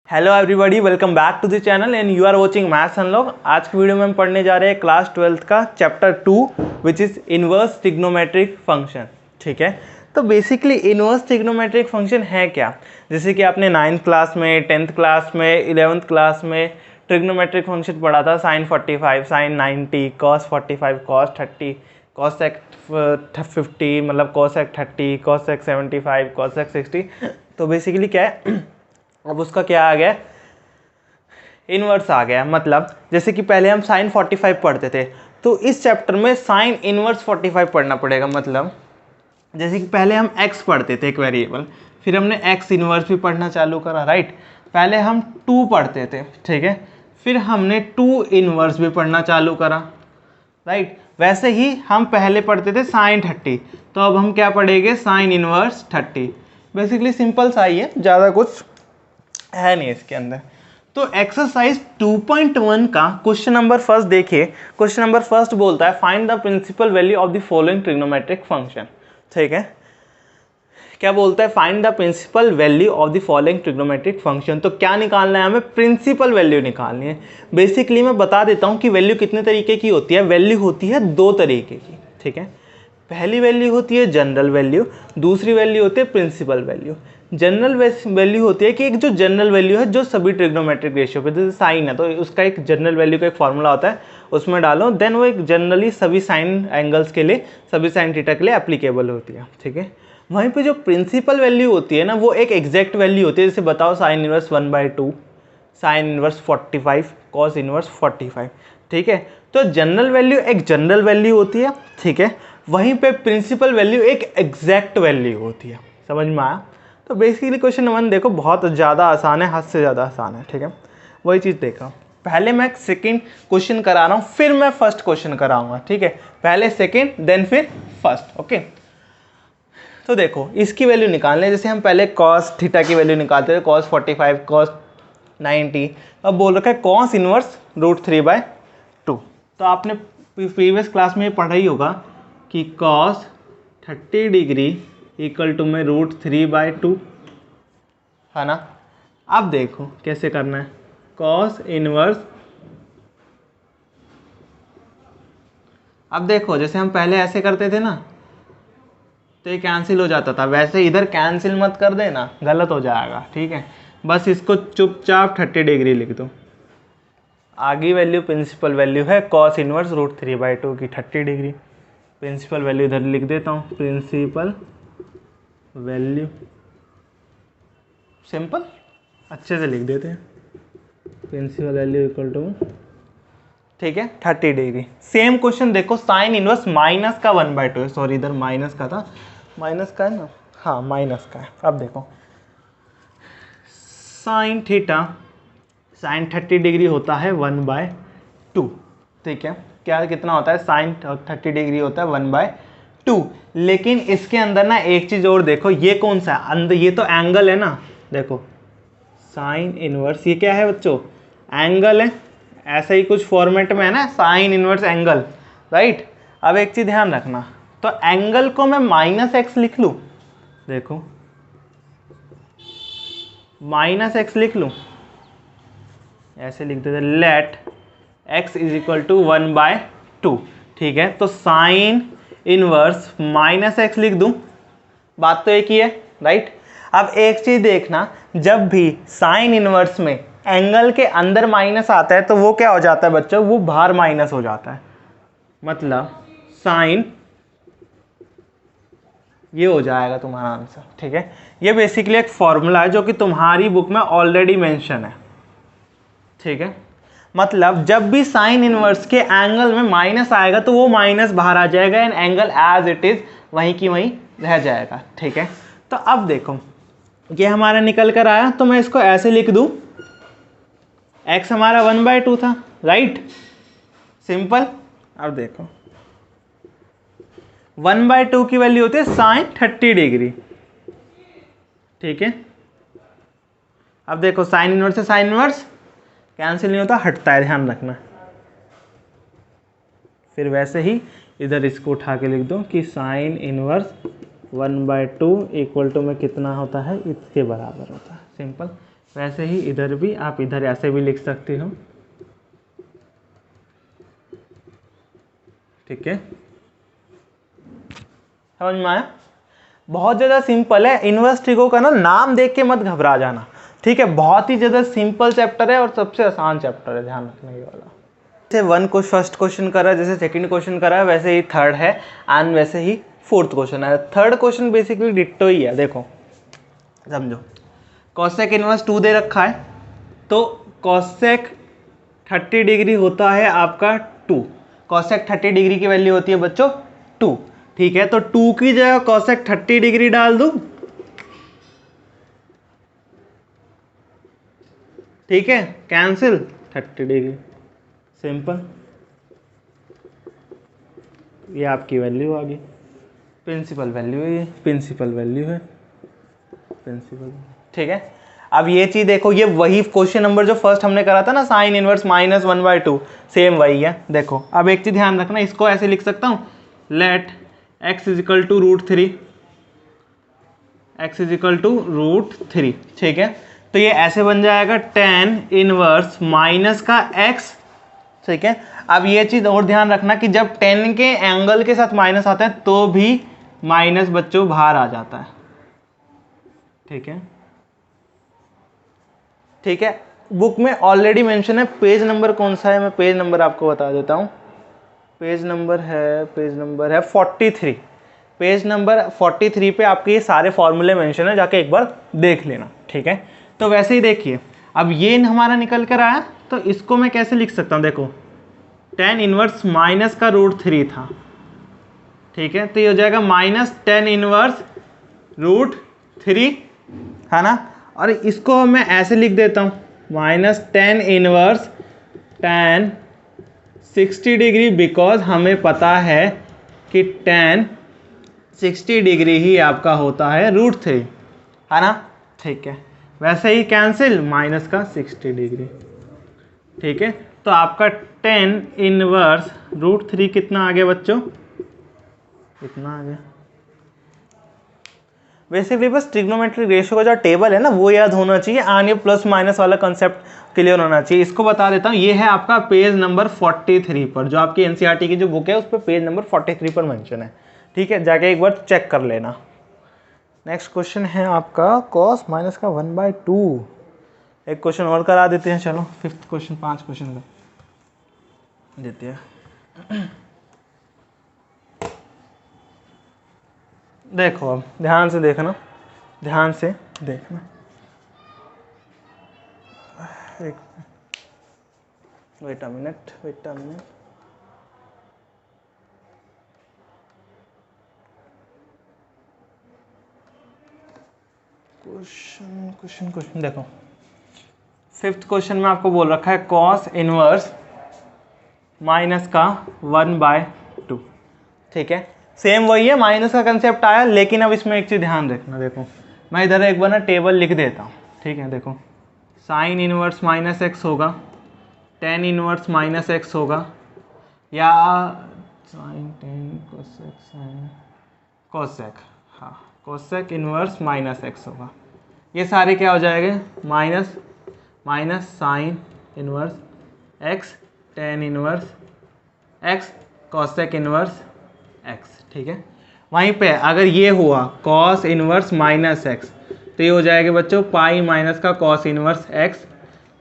Hello everybody, welcome back to the channel and you are watching maths unlock. आज की video में हम पढ़ने जा रहे हैं क्लास 12th का chapter 2 which is inverse trigonometric function. ठीक है, तो बेसिकली इन्वर्स ट्रिग्नोमेट्रिक फंक्शन है क्या? जैसे कि आपने 9th क्लास में, 10th क्लास में, 11th क्लास में ट्रिग्नोमेट्रिक फंक्शन पढ़ा था। Sine 45, sine 90, cos 45, cos 30, cosec 50, मतलब cosec 30, cosec 75, cosec 60। तो बेसिकली क्या है, अब उसका क्या आ गया, इन्वर्स आ गया। मतलब जैसे कि पहले हम साइन 45 पढ़ते थे, तो इस चैप्टर में साइन इन्वर्स 45 पढ़ना पड़ेगा। मतलब जैसे कि पहले हम x पढ़ते थे एक वेरिएबल, फिर हमने x इन्वर्स भी पढ़ना चालू करा, राइट। पहले हम 2 पढ़ते थे, ठीक है, फिर हमने 2 इन्वर्स भी पढ़ना चालू करा, राइट। वैसे ही हम पहले पढ़ते थे साइन 30, तो अब हम क्या पढ़ेंगे, साइन इन्वर्स 30। बेसिकली सिंपल सा ही है, ज़्यादा कुछ है नहीं इसके अंदर। तो एक्सरसाइज 2.1 का क्वेश्चन नंबर फर्स्ट देखिए। क्वेश्चन नंबर फर्स्ट बोलता है find the principal value of the following trigonometric function. ठीक है, क्या बोलता है, find the principal value of the following trigonometric function. तो क्या निकालना है हमें, प्रिंसिपल वैल्यू निकालनी है। बेसिकली मैं बता देता हूँ कि वैल्यू कितने तरीके की होती है। वैल्यू होती है 2 तरीके की, ठीक है। पहली वैल्यू होती है जनरल वैल्यू, दूसरी वैल्यू होती है प्रिंसिपल वैल्यू। जनरल वैल्यू होती है कि एक जो जनरल वैल्यू है जो सभी ट्रिग्नोमेट्रिक रेशियो पे, जैसे साइन है तो उसका एक जनरल वैल्यू का एक फॉर्मूला होता है, उसमें डालो, देन वो एक जनरली सभी साइन एंगल्स के लिए, सभी साइन थीटा के लिए एप्लीकेबल होती है, ठीक है। वहीं पे जो प्रिंसिपल वैल्यू होती है ना, वो एक एग्जैक्ट वैल्यू होती है। जैसे बताओ sine inverse 1/2, sine inverse 45, cos inverse 45, ठीक है। तो जनरल वैल्यू एक जनरल वैल्यू होती है, ठीक है। वहीं पे प्रिंसिपल वैल्यू एक एग्जैक्ट वैल्यू होती है। समझ में आया? तो बेसिकली क्वेश्चन 1 देखो, बहुत ज़्यादा आसान है, हद से ज़्यादा आसान है, ठीक है। वही चीज़ देखो, पहले मैं सेकंड क्वेश्चन करा रहा हूँ, फिर मैं फर्स्ट क्वेश्चन कराऊंगा, ठीक है। पहले सेकंड देन फिर फर्स्ट, ओके। तो देखो इसकी वैल्यू निकालने, जैसे हम पहले कॉस थीटा की वैल्यू निकालते थे, कॉस 45, कॉस 90। अब बोल रखा है कॉस इनवर्स √3/2। तो आपने प्रीवियस क्लास में पढ़ा ही होगा कि कॉस 30 डिग्री इक्वल टू में √3/2 है ना। अब देखो कैसे करना है, कॉस इनवर्स, अब देखो जैसे हम पहले ऐसे करते थे ना, तो ये कैंसिल हो जाता था, वैसे इधर कैंसिल मत कर देना, गलत हो जाएगा, ठीक है। बस इसको चुपचाप 30 डिग्री लिख दो। आगे वैल्यू प्रिंसिपल वैल्यू है कॉस इनवर्स √3/2 की 30 डिग्री। प्रिंसिपल वैल्यू इधर लिख देता हूँ, प्रिंसिपल वैल्यू, सिंपल अच्छे से लिख देते हैं, प्रिंसिपल वैल्यू इक्वल टू, ठीक है, 30 डिग्री। सेम क्वेश्चन देखो, साइन इनवर्स माइनस का 1/2 है, सॉरी इधर माइनस का था, माइनस का है ना, हाँ माइनस का है। अब देखो साइन थीटा, साइन 30 डिग्री होता है 1/2, ठीक है। क्या कितना होता है, साइन 30 डिग्री होता है 1/2। लेकिन इसके अंदर ना एक चीज और देखो, ये कौन सा है अंदर, ये तो एंगल है ना, देखो साइन इनवर्स, ये क्या है बच्चों, एंगल है। ऐसा ही कुछ फॉर्मेट में है ना, साइन इनवर्स एंगल, राइट। अब एक चीज ध्यान रखना, तो एंगल को मैं -x लिख लूं, देखो -x लिख लूं, ऐसे लिख देते, let x is equal to 1/2, ठीक है। तो साइन इनवर्स -x लिख दूं, बात तो एक ही है, राइट। अब एक चीज देखना, जब भी साइन इनवर्स में एंगल के अंदर माइनस आता है तो वो क्या हो जाता है बच्चों, वो बाहर माइनस हो जाता है। मतलब साइन, ये हो जाएगा तुम्हारा आंसर, ठीक है। ये बेसिकली एक फॉर्मूला है जो कि तुम्हारी बुक में ऑलरेडी मेंशन है, ठीक है। मतलब जब भी साइन इनवर्स के एंगल में माइनस आएगा तो वो माइनस बाहर आ जाएगा and angle as it is वहीं की वहीं रह जाएगा, ठीक है। तो अब देखो ये हमारा निकल कर आया, तो मैं इसको ऐसे लिख दूं, x हमारा 1/2 था, राइट, सिंपल। अब देखो 1/2 की वैल्यू होती है साइन 30 डिग्री, ठीक है। अब देखो साइन इनवर्स से साइन इनवर्स कैंसिल नहीं होता, हटता है, ध्यान रखना। फिर वैसे ही इधर इसको उठा के लिख दो कि साइन इनवर्स 1/2 इक्वल टू में कितना होता है, इसके बराबर होता है, सिंपल। वैसे ही इधर भी आप इधर ऐसे भी लिख सकते हो, ठीक है, समझ में आया? बहुत ज़्यादा सिंपल है। इनवर्स ट्रिगो का ना नाम देख के मत घबरा जाना, ठीक है, बहुत ही ज़्यादा सिंपल चैप्टर है और सबसे आसान चैप्टर है, ध्यान रखने के वाला। जैसे वन को फर्स्ट क्वेश्चन करा है, जैसे सेकंड क्वेश्चन करा है, वैसे ही थर्ड है एंड वैसे ही फोर्थ क्वेश्चन है। थर्ड क्वेश्चन बेसिकली डिट्टो ही है, देखो समझो। कॉसेक इनवर्स 2 दे रखा है, तो कॉसेक 30 डिग्री होता है आपका 2। कॉसेक 30 डिग्री की वैल्यू होती है बच्चों 2, ठीक है। तो 2 की जगह कॉसेक 30 डिग्री डाल दूं, ठीक है, कैंसिल 30 डिग्री, सिंपल। ये आपकी वैल्यू आ गई, प्रिंसिपल वैल्यू है, ये प्रिंसिपल वैल्यू है, प्रिंसिपल, ठीक है। अब ये चीज देखो, ये वही क्वेश्चन नंबर जो फर्स्ट हमने करा था ना, साइन इनवर्स -1/2, सेम वही है। देखो अब एक चीज ध्यान रखना, इसको ऐसे लिख सकता हूँ, let x is equal to √3, x is equal to √3, ठीक है। तो ये ऐसे बन जाएगा tan इनवर्स माइनस का x, ठीक है। अब ये चीज और ध्यान रखना कि जब tan के एंगल के साथ माइनस आता है तो भी माइनस बच्चों बाहर आ जाता है, ठीक है, ठीक है। बुक में ऑलरेडी मेंशन है, पेज नंबर कौन सा है मैं पेज नंबर आपको बता देता हूँ। पेज नंबर है 43। पेज नंबर 43 पे आपके ये सारे फॉर्मूले मेंशन है, जाके एक बार देख लेना, ठीक है। तो वैसे ही देखिए, अब ये हमारा निकल कर आया, तो इसको मैं कैसे लिख सकता हूँ, देखो tan इनवर्स माइनस का √3 था, ठीक है, तो ये हो जाएगा माइनस tan इनवर्स √3, है ना। और इसको मैं ऐसे लिख देता हूँ, minus tan inverse tan 60 degree, because हमें पता है कि tan 60 डिग्री ही आपका होता है √3, है ना, ठीक है। वैसे ही कैंसिल माइनस का 60 डिग्री, ठीक है। तो आपका tan इनवर्स √3 कितना आ गया बच्चों, कितना आ गया। बेसिकली बस ट्रिग्नोमेट्रिक रेशियो का जो टेबल है ना वो याद होना चाहिए, आने प्लस माइनस वाला कंसेप्ट क्लियर होना चाहिए। इसको बता देता हूँ, ये है आपका पेज नंबर 43 पर, जो आपकी एनसीईआरटी की जो बुक है उस पर पेज नंबर 43 पर मेंशन है, ठीक है, जाके एक बार चेक कर लेना। नेक्स्ट क्वेश्चन है आपका कॉस माइनस का 1/2। एक क्वेश्चन और करा देते हैं, चलो फिफ्थ क्वेश्चन, 5 क्वेश्चन का देते हैं। देखो अब ध्यान से देखना, ध्यान से देखना, एक वेट अ मिनट, क्वेश्चन देखो। फिफ्थ क्वेश्चन में आपको बोल रखा है कॉस इनवर्स माइनस का 1/2, ठीक है। सेम वही है, माइनस का कंसेप्ट आया, लेकिन अब इसमें एक चीज़ ध्यान रखना, देखो मैं इधर एक बार ना टेबल लिख देता हूँ, ठीक है। देखो साइन इनवर्स -x होगा, tan इनवर्स -x होगा, या sine tan cosec sine cosec, हाँ कोसेक इनवर्स -x होगा। ये सारे क्या हो जाएंगे, minus sine inverse x tan inverse x cosec inverse x, ठीक है। वहीं पे अगर ये हुआ cos इनवर्स -x, तो ये हो जाएगा बच्चों पाई माइनस का cos inverse x,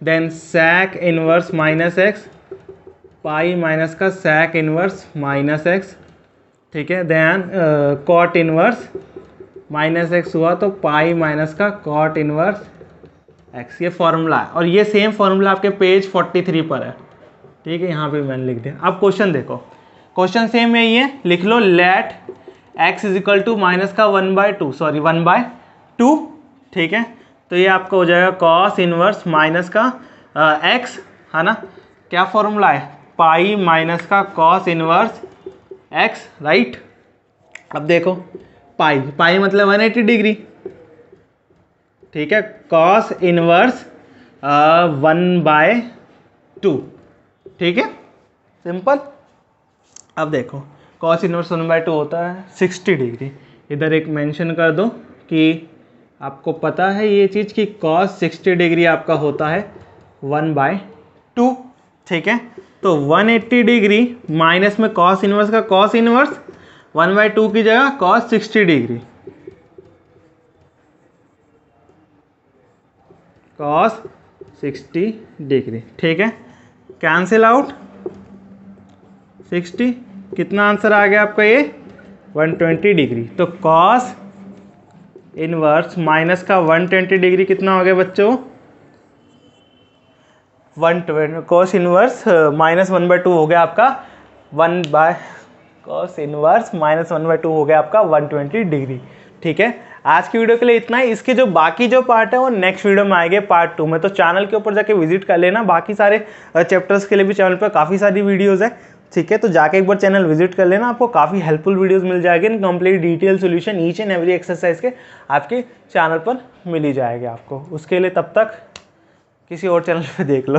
then sec inverse -x, pi minus का sec इनवर्स -x, ठीक है। देन cot इनवर्स -x हुआ तो पाई माइनस का cot इनवर्स x, ये फॉर्मूला है। और ये सेम फॉर्मूला आपके पेज 43 पर है, ठीक है, यहाँ पे मैंने लिख दिया। अब क्वेश्चन देखो, क्वेश्चन सेम यही है, लिख लो let x is equal to minus का 1/2, ठीक है। तो ये आपका हो जाएगा कॉस इनवर्स माइनस का x, है ना, क्या फॉर्मूला है, पाई माइनस का कॉस इनवर्स x, राइट। अब देखो पाई मतलब 180 डिग्री, ठीक है, कॉस इनवर्स 1/2, ठीक है, सिंपल। अब देखो कॉस इनवर्स 1/2 होता है 60 डिग्री, इधर एक मेंशन कर दो कि आपको पता है ये चीज़ कि cos 60 डिग्री आपका होता है 1/2, ठीक है। तो 180 डिग्री माइनस में cos इनवर्स का cos इनवर्स 1/2 की जगह cos 60 डिग्री, cos 60 डिग्री, ठीक है। कैंसिल आउट 60, कितना आंसर आ गया आपका ये 120 डिग्री। तो cos इनवर्स माइनस का 120 डिग्री कितना हो गया बच्चों 120, cos इनवर्स माइनस 1/2 हो गया आपका cos इनवर्स माइनस 1/2 हो गया आपका 120 डिग्री, ठीक है। आज की वीडियो के लिए इतना ही। इसके जो बाकी जो पार्ट है वो नेक्स्ट वीडियो में आएंगे पार्ट 2 में। तो चैनल के ऊपर जाके विजिट कर लेना, बाकी सारे चैप्टर्स के लिए भी चैनल पर काफ़ी सारी वीडियोज़ है, ठीक है। तो जाके एक बार चैनल विजिट कर लेना, आपको काफ़ी हेल्पफुल वीडियोस मिल जाएंगे in complete detail solution each and every exercise के आपके चैनल पर मिल ही जाएंगे आपको। उसके लिए तब तक किसी और चैनल पे देख लो।